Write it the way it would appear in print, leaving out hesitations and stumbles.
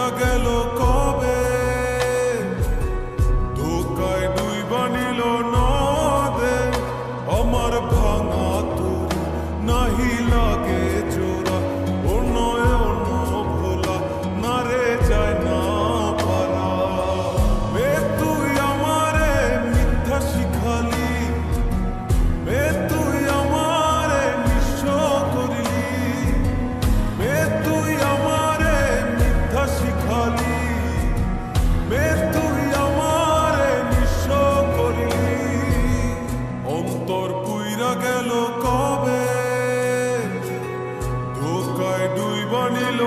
পুইরা গেল কবে, ধোকায় ডুইবা নিল নদে। আমার ভাঙা তরি নাহি লাগে জোড়া, ও নয়ন ভোলা না রে যায় না পারা। মে তুই আমারে মিথ্যা শিখালি, মে তুই আমারে নিঃস্ব করলি, মে তুই আমারে মিথ্যা শিখালি, মে তুই আমারে নিঃস্ব করলি। অন্তর পুইরা গেল কবে, ধোকায় ডুইবা নিল